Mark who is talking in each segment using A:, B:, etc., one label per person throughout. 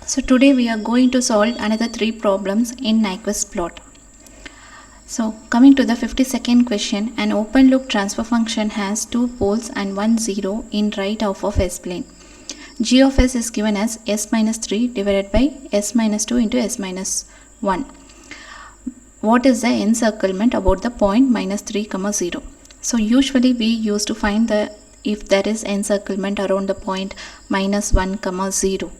A: So today we are going to solve another 3 problems in Nyquist plot. So coming to the 52nd question, an open loop transfer function has 2 poles and 1 0 in right half of S-plane. G of S is given as S minus 3 divided by S minus 2 into S minus 1. What is the encirclement about the point minus 3 comma 0? So usually we used to find if there is encirclement around the point minus 1 comma 0.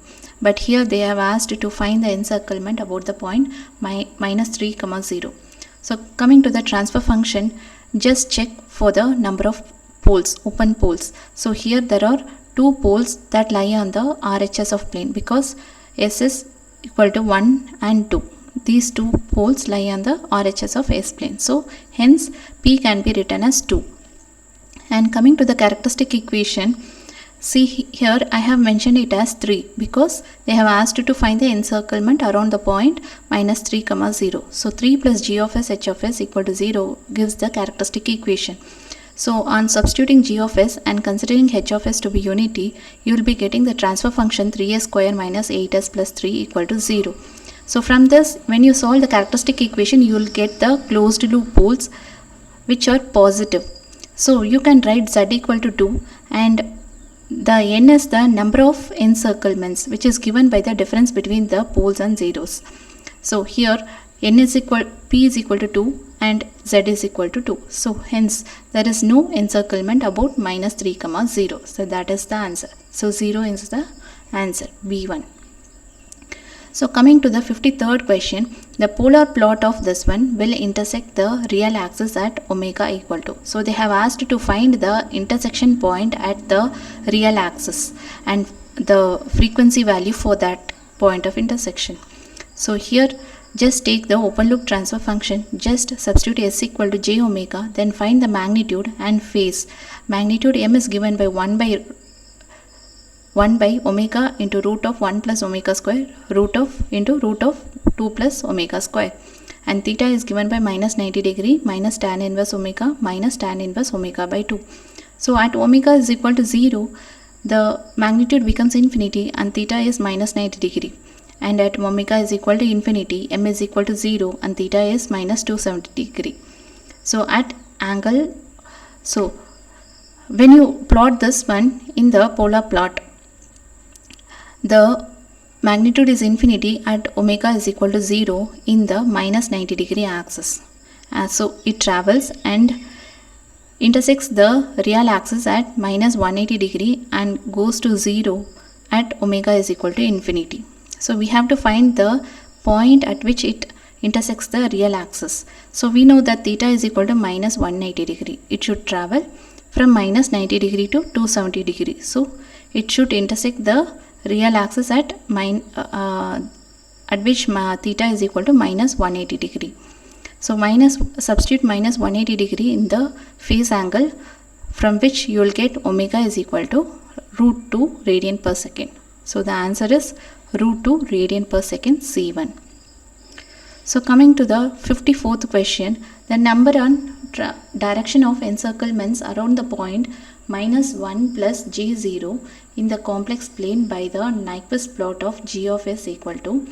A: But here they have asked to find the encirclement about the point minus 3 comma 0. So coming to the transfer function, just check for the number of poles, open poles. So here there are 2 poles that lie on the RHS of plane because S is equal to 1 and 2. These 2 poles lie on the RHS of S plane. So hence P can be written as 2. And coming to the characteristic equation, see here I have mentioned it as 3 because they have asked to find the encirclement around the point minus 3 comma 0. So 3 plus g of s h of s equal to 0 gives the characteristic equation. So on substituting g of s and considering h of s to be unity, you will be getting the transfer function 3s square minus 8s plus 3 equal to 0. So from this, when you solve the characteristic equation, you will get the closed loop poles which are positive. So you can write z equal to 2 and the n is the number of encirclements which is given by the difference between the poles and zeros. So here p is equal to 2 and z is equal to 2. So hence there is no encirclement about minus 3 comma 0. So that is the answer. So 0 is the answer, B1. So coming to the 53rd question, the polar plot of this one will intersect the real axis at omega equal to. So they have asked to find the intersection point at the real axis and the frequency value for that point of intersection. So here just take the open loop transfer function, just substitute s equal to j omega, then find the magnitude and phase. Magnitude m is given by 1 by omega into root of 1 plus omega square into root of 2 plus omega square, and theta is given by minus 90 degree minus tan inverse omega minus tan inverse omega by 2. So at omega is equal to 0, the magnitude becomes infinity and theta is minus 90 degree, and at omega is equal to infinity, m is equal to 0 and theta is minus 270 degree. So at angle, so when you plot this one in the polar plot, the magnitude is infinity at omega is equal to 0 in the minus 90 degree axis. So it travels and intersects the real axis at minus 180 degree and goes to 0 at omega is equal to infinity. So we have to find the point at which it intersects the real axis. So we know that theta is equal to minus 180 degree. It should travel from minus 90 degree to 270 degree. So it should intersect the real axis at which theta is equal to minus 180 degree. So substitute minus 180 degree in the phase angle from which you will get omega is equal to root 2 radian per second. So the answer is root 2 radian per second, C1. So coming to the 54th question, the number and direction of encirclements around the point minus 1 plus g0 in the complex plane by the Nyquist plot of g of s equal to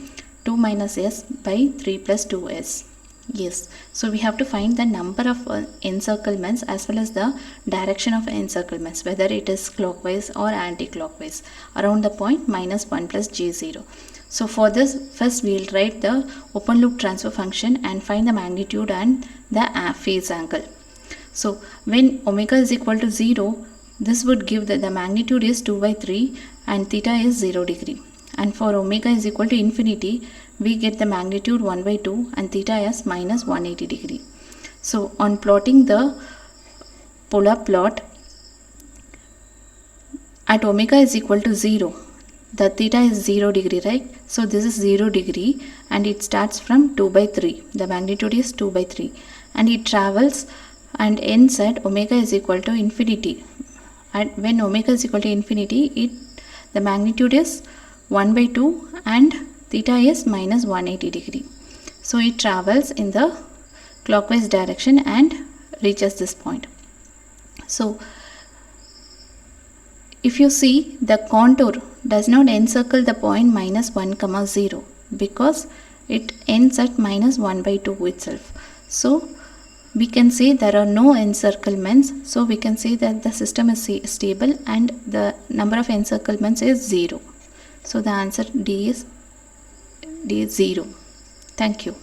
A: 2 minus s by 3 plus 2s. Yes, so we have to find the number of encirclements as well as the direction of encirclements, whether it is clockwise or anti-clockwise around the point minus 1 plus g0. So for this, first we will write the open loop transfer function and find the magnitude and the phase angle. So when omega is equal to 0, this would give that the magnitude is 2 by 3 and theta is 0 degree. And for omega is equal to infinity, we get the magnitude 1 by 2 and theta is minus 180 degree. So on plotting the polar plot, at omega is equal to 0, the theta is 0 degree, right? So this is 0 degree and it starts from 2 by 3. The magnitude is 2 by 3 and it travels and ends at omega is equal to infinity. And when omega is equal to infinity, the magnitude is 1 by 2 and theta is minus 180 degree. So it travels in the clockwise direction and reaches this point. So if you see, the contour does not encircle the point minus 1 comma 0 because it ends at minus 1 by 2 itself. So we can say there are no encirclements, so we can say that the system is stable and the number of encirclements is 0. So the answer D is 0. Thank you.